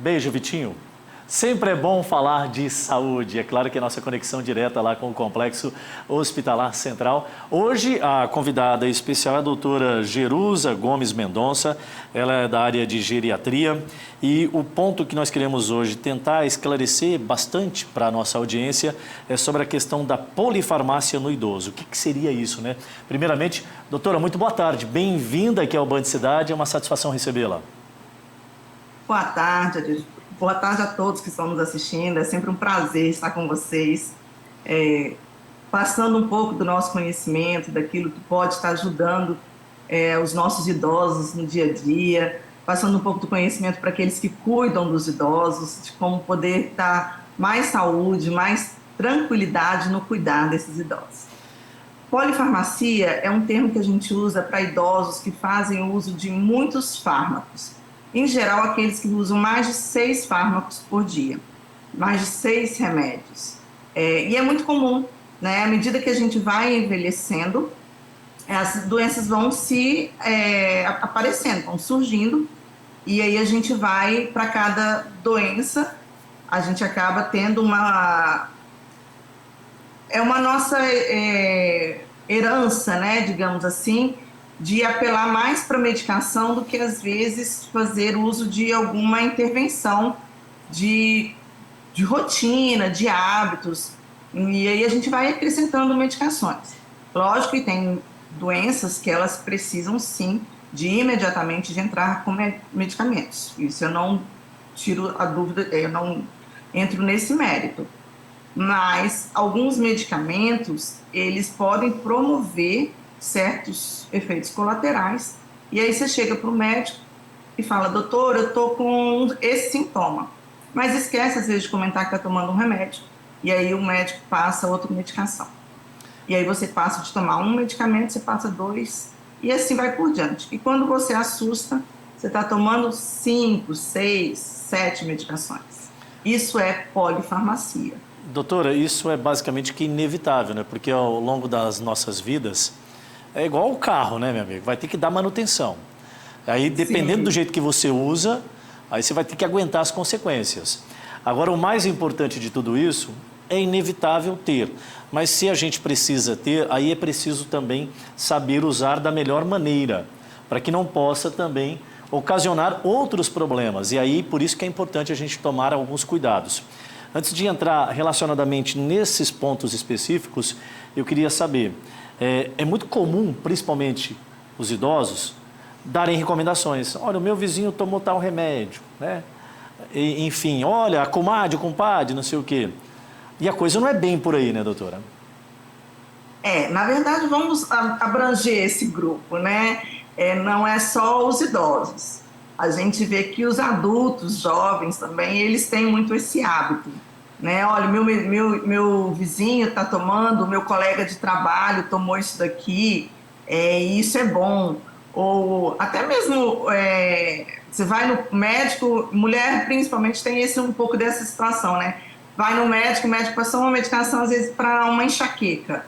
Beijo, Vitinho. Sempre é bom falar de saúde. É claro que a nossa conexão direta lá com o Complexo Hospitalar Central. Hoje, a convidada especial é a doutora Jerusa Gomes Mendonça. Ela é da área de geriatria. E o ponto que nós queremos hoje tentar esclarecer bastante para a nossa audiência é sobre a questão da polifarmácia no idoso. O que seria isso, né? Primeiramente, doutora, muito boa tarde. Bem-vinda aqui ao Band Cidade. É uma satisfação recebê-la. Boa tarde, Adilson. Boa tarde a todos que estão nos assistindo. É sempre um prazer estar com vocês, passando um pouco do nosso conhecimento, daquilo que pode estar ajudando os nossos idosos no dia a dia, passando um pouco do conhecimento para aqueles que cuidam dos idosos, de como poder dar mais saúde, mais tranquilidade no cuidar desses idosos. Polifarmacia é um termo que a gente usa para idosos que fazem uso de muitos fármacos. Em geral, aqueles que usam mais de 6 fármacos por dia, mais de 6 remédios. E é muito comum, né? À medida que a gente vai envelhecendo, as doenças vão se aparecendo, vão surgindo, e aí a gente vai, para cada doença, a gente acaba tendo uma nossa herança, né, digamos assim, de apelar mais para a medicação do que, às vezes, fazer uso de alguma intervenção de rotina, de hábitos. E aí a gente vai acrescentando medicações. Lógico que tem doenças que elas precisam, sim, de imediatamente de entrar com medicamentos. Isso eu não tiro a dúvida, eu não entro nesse mérito. Mas alguns medicamentos, eles podem promover certos efeitos colaterais, e aí você chega para o médico e fala: doutor, eu estou com esse sintoma, mas esquece às vezes de comentar que está tomando um remédio, e aí o médico passa outra medicação, e aí você passa de tomar um medicamento, você passa 2, e assim vai por diante, e quando você assusta, você está tomando 5, 6, 7 medicações. Isso é polifarmacia. Doutora, isso é basicamente que inevitável, né? Porque ao longo das nossas vidas, é igual o carro, né, meu amigo? Vai ter que dar manutenção. Aí, dependendo do jeito que você usa, aí você vai ter que aguentar as consequências. Agora, o mais importante de tudo isso é inevitável ter. Mas se a gente precisa ter, aí é preciso também saber usar da melhor maneira, para que não possa também ocasionar outros problemas. E aí, por isso que é importante a gente tomar alguns cuidados. Antes de entrar relacionadamente nesses pontos específicos, eu queria saber... É muito comum, principalmente os idosos, darem recomendações. Olha, o meu vizinho tomou tal remédio, né? Enfim, olha, a comadre, o compadre, não sei o quê. E a coisa não é bem por aí, né, doutora? Na verdade, vamos abranger esse grupo, né? Não é só os idosos. A gente vê que os adultos, jovens também, eles têm muito esse hábito, né? Olha, meu vizinho está tomando, meu colega de trabalho tomou isso daqui, e isso é bom. Ou até mesmo você vai no médico, mulher principalmente tem um pouco dessa situação, né? Vai no médico, o médico passou uma medicação às vezes para uma enxaqueca,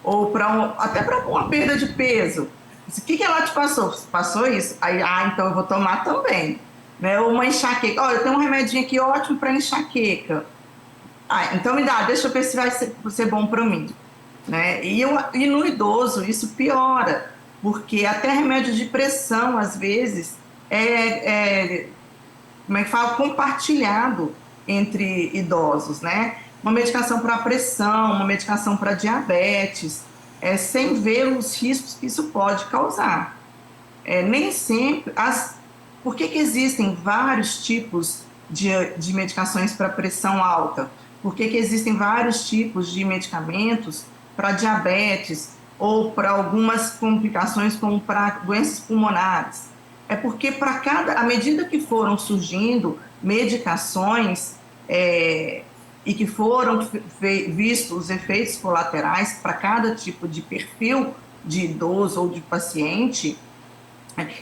ou até para uma perda de peso. O que ela te passou? Passou isso? Aí, então eu vou tomar também. Né? Ou uma enxaqueca. Olha, eu tenho um remedinho aqui ótimo para enxaqueca. Então me dá, deixa eu ver se vai ser bom para mim. Né? E no idoso isso piora, porque até remédio de pressão, às vezes, como é que fala? Compartilhado entre idosos, né? Uma medicação para pressão, uma medicação para diabetes, sem ver os riscos que isso pode causar. Nem sempre... Por que existem vários tipos de medicações para pressão alta? Por que existem vários tipos de medicamentos para diabetes ou para algumas complicações como para doenças pulmonares? É porque à medida que foram surgindo medicações e que foram vistos os efeitos colaterais para cada tipo de perfil de idoso ou de paciente,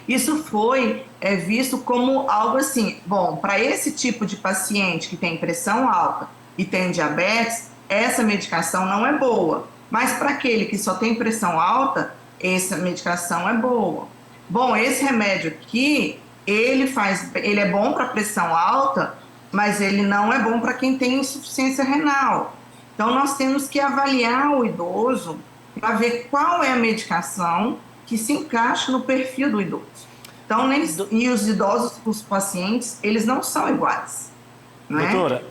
isso foi visto como algo assim: bom, para esse tipo de paciente que tem pressão alta e tem diabetes, essa medicação não é boa, mas para aquele que só tem pressão alta, essa medicação é boa. Bom, esse remédio aqui ele é bom para pressão alta, mas ele não é bom para quem tem insuficiência renal. Então, nós temos que avaliar o idoso para ver qual é a medicação que se encaixa no perfil do idoso. Então, Do- e os idosos, os pacientes, eles não são iguais, né? Doutora,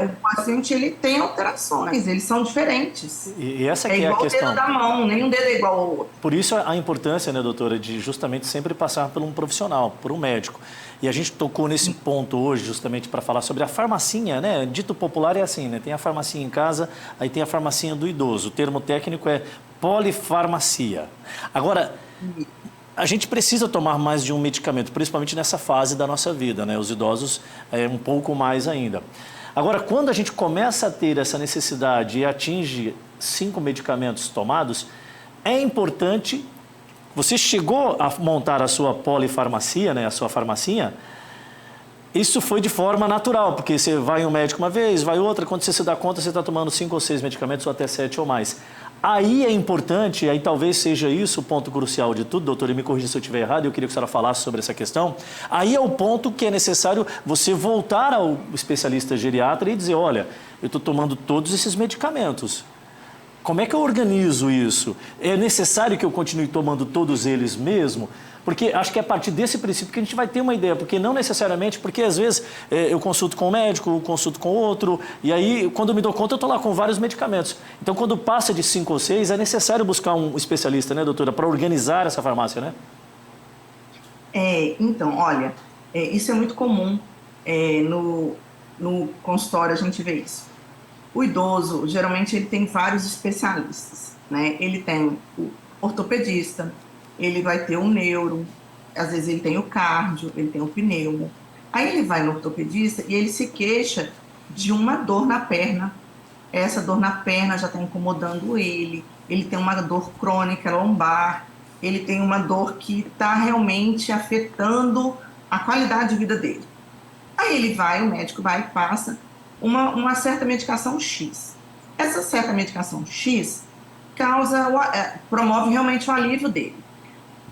O paciente, ele tem alterações, eles são diferentes. e essa É que é a igual o dedo questão. da mão, nenhum dedo é igual ao outro. Por isso a importância, né, doutora, de justamente sempre passar por um profissional, por um médico. E a gente tocou nesse ponto hoje justamente para falar sobre a farmacinha, né? Dito popular é assim, né? Tem a farmacinha em casa, aí tem a farmacinha do idoso. O termo técnico é polifarmacia. Agora, a gente precisa tomar mais de um medicamento, principalmente nessa fase da nossa vida, né? Os idosos um pouco mais ainda. Agora, quando a gente começa a ter essa necessidade e atinge 5 medicamentos tomados, é importante. Você chegou a montar a sua polifarmacia, né? A sua farmacinha. Isso foi de forma natural, porque você vai em um médico uma vez, vai outra, quando você se dá conta, você está tomando 5 ou 6 medicamentos, ou até 7 ou mais. Aí é importante, aí talvez seja isso o ponto crucial de tudo, doutor, e me corrija se eu estiver errado, eu queria que a senhora falasse sobre essa questão. Aí é o ponto que é necessário você voltar ao especialista geriatra e dizer, olha, eu estou tomando todos esses medicamentos. Como é que eu organizo isso? É necessário que eu continue tomando todos eles mesmo? Porque acho que é a partir desse princípio que a gente vai ter uma ideia, porque não necessariamente, porque às vezes eu consulto com um médico, consulto com outro, e aí quando eu me dou conta eu estou lá com vários medicamentos. Então quando passa de 5 ou 6 é necessário buscar um especialista, né, doutora, para organizar essa farmácia, né? Então, olha, isso é muito comum no consultório, a gente vê isso. O idoso, geralmente, ele tem vários especialistas, né? Ele tem o ortopedista, ele vai ter o neuro, às vezes ele tem o cardio, ele tem o pneumo. Aí ele vai no ortopedista e ele se queixa de uma dor na perna. Essa dor na perna já está incomodando ele tem uma dor crônica lombar, ele tem uma dor que está realmente afetando a qualidade de vida dele. Aí ele vai, o médico vai e passa uma certa medicação X. Essa certa medicação X promove realmente o alívio dele.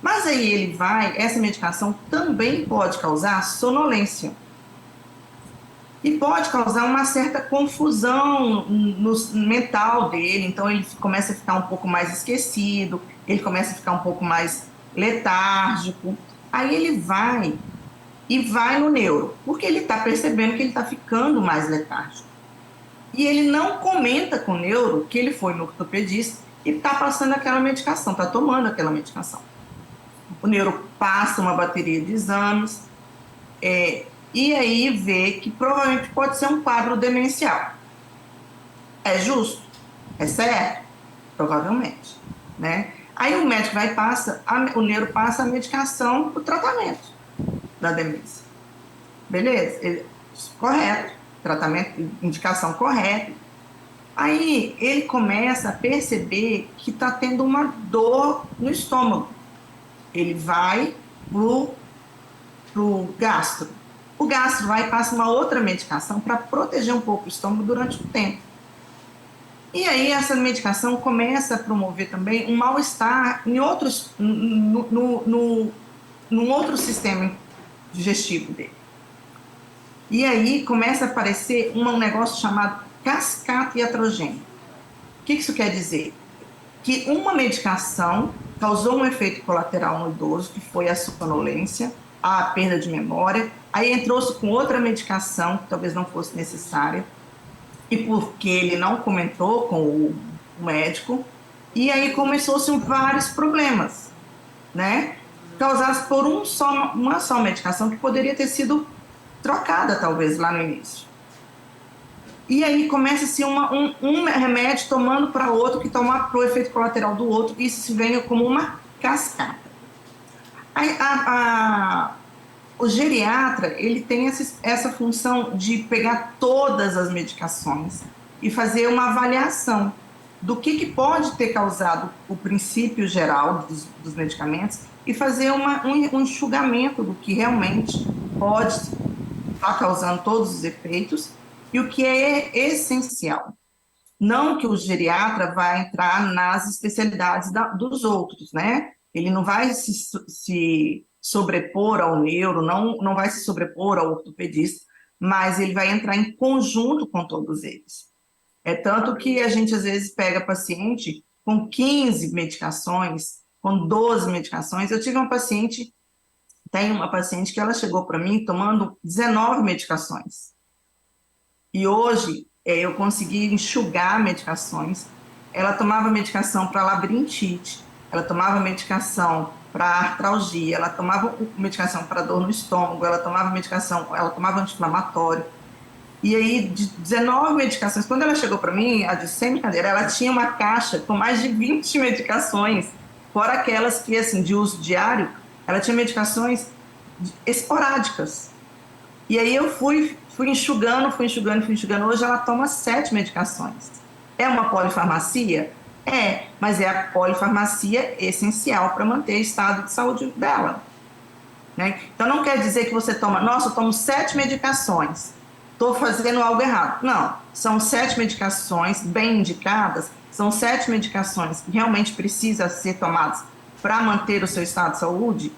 Mas aí ele vai, essa medicação também pode causar sonolência. E pode causar uma certa confusão no mental dele, então ele começa a ficar um pouco mais esquecido, ele começa a ficar um pouco mais letárgico. Aí ele vai no neuro, porque ele está percebendo que ele está ficando mais letárgico. E ele não comenta com o neuro que ele foi no ortopedista e está passando aquela medicação, está tomando aquela medicação. O neuro passa uma bateria de exames, e aí vê que provavelmente pode ser um quadro demencial. É justo? É certo? Provavelmente, né? Aí o médico vai e passa, o neuro passa a medicação para o tratamento da demência. Beleza? Correto. Tratamento, indicação correta. Aí ele começa a perceber que está tendo uma dor no estômago. Ele vai pro gastro. O gastro vai e passa uma outra medicação para proteger um pouco o estômago durante o tempo. E aí essa medicação começa a promover também um mal-estar em outros, num outro sistema digestivo dele. E aí começa a aparecer um negócio chamado cascata iatrogênica. O que isso quer dizer? Que uma medicação causou um efeito colateral no idoso, que foi a sonolência, a perda de memória, aí entrou-se com outra medicação, que talvez não fosse necessária, e porque ele não comentou com o médico, e aí começou-se vários problemas, né? Causados por uma só medicação que poderia ter sido trocada, talvez, lá no início. E aí começa-se um remédio tomando para outro, que toma para o efeito colateral do outro, e isso se vê como uma cascata. Aí, o geriatra, ele tem essa função de pegar todas as medicações e fazer uma avaliação do que pode ter causado o princípio geral dos medicamentos e fazer um enxugamento do que realmente pode estar causando todos os efeitos e o que é essencial. Não que o geriatra vai entrar nas especialidades dos outros, né? Ele não vai se sobrepor ao neuro, não vai se sobrepor ao ortopedista, mas ele vai entrar em conjunto com todos eles. É tanto que a gente, às vezes, pega paciente com 15 medicações, com 12 medicações. Eu tive uma paciente, tem uma paciente que ela chegou para mim tomando 19 medicações. E hoje eu consegui enxugar medicações. Ela tomava medicação para labirintite, ela tomava medicação para artralgia, ela tomava medicação para dor no estômago, ela tomava anti-inflamatório. E aí, de 19 medicações, quando ela chegou para mim, a de sem brincadeira, ela tinha uma caixa com mais de 20 medicações, fora aquelas que, assim, de uso diário, ela tinha medicações esporádicas. E aí eu fui enxugando. Hoje ela toma 7 medicações. É uma polifarmacia? É, mas é a polifarmacia essencial para manter o estado de saúde dela. Né? Então não quer dizer que você toma, nossa, eu tomo 7 medicações, estou fazendo algo errado. Não, são 7 medicações bem indicadas, são 7 medicações que realmente precisam ser tomadas para manter o seu estado de saúde.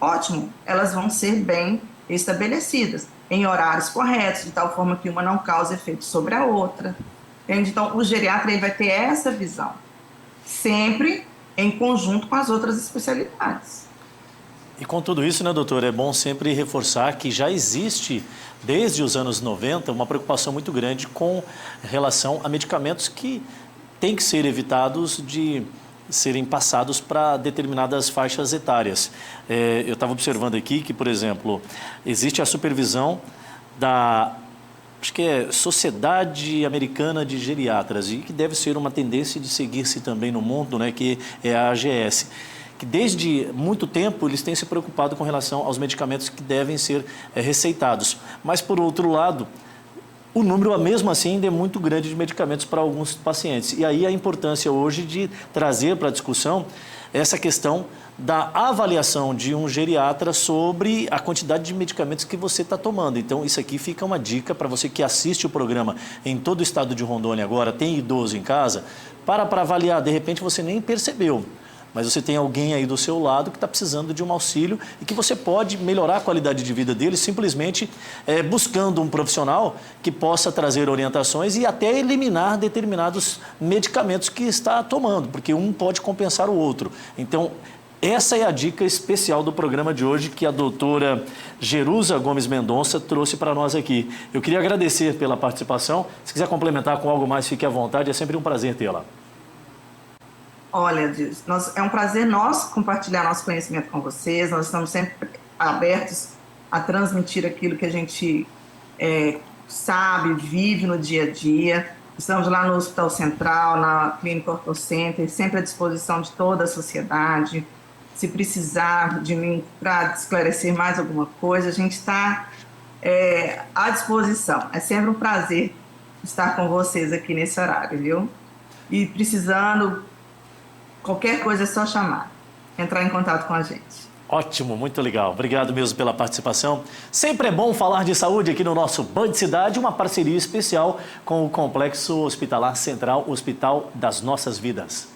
Ótimo, elas vão ser bem estabelecidas, em horários corretos, de tal forma que uma não cause efeito sobre a outra. Entende? Então, o geriatra ele vai ter essa visão, sempre em conjunto com as outras especialidades. E com tudo isso, né, doutor, é bom sempre reforçar que já existe, desde os anos 90, uma preocupação muito grande com relação a medicamentos que têm que ser evitados de serem passados para determinadas faixas etárias. Eu estava observando aqui que, por exemplo, existe a supervisão da, acho que é Sociedade Americana de Geriatras, e que deve ser uma tendência de seguir-se também no mundo, né, que é a AGS, que desde muito tempo eles têm se preocupado com relação aos medicamentos que devem ser receitados. Mas, por outro lado, o número, mesmo assim, ainda é muito grande de medicamentos para alguns pacientes. E aí a importância hoje de trazer para a discussão essa questão da avaliação de um geriatra sobre a quantidade de medicamentos que você está tomando. Então, isso aqui fica uma dica para você que assiste o programa em todo o estado de Rondônia agora, tem idoso em casa, para avaliar. De repente, você nem percebeu, mas você tem alguém aí do seu lado que está precisando de um auxílio e que você pode melhorar a qualidade de vida dele simplesmente buscando um profissional que possa trazer orientações e até eliminar determinados medicamentos que está tomando, porque um pode compensar o outro. Então, essa é a dica especial do programa de hoje que a doutora Jerusa Gomes Mendonça trouxe para nós aqui. Eu queria agradecer pela participação. Se quiser complementar com algo mais, fique à vontade. É sempre um prazer tê-la. Olha, é um prazer nosso compartilhar nosso conhecimento com vocês. Nós estamos sempre abertos a transmitir aquilo que a gente sabe, vive no dia a dia. Estamos lá no Hospital Central, na Clínica Ortocenter, sempre à disposição de toda a sociedade. Se precisar de mim para esclarecer mais alguma coisa, a gente está à disposição. É sempre um prazer estar com vocês aqui nesse horário, viu? E precisando, qualquer coisa é só chamar, entrar em contato com a gente. Ótimo, muito legal. Obrigado mesmo pela participação. Sempre é bom falar de saúde aqui no nosso Band Cidade, uma parceria especial com o Complexo Hospitalar Central, Hospital das Nossas Vidas.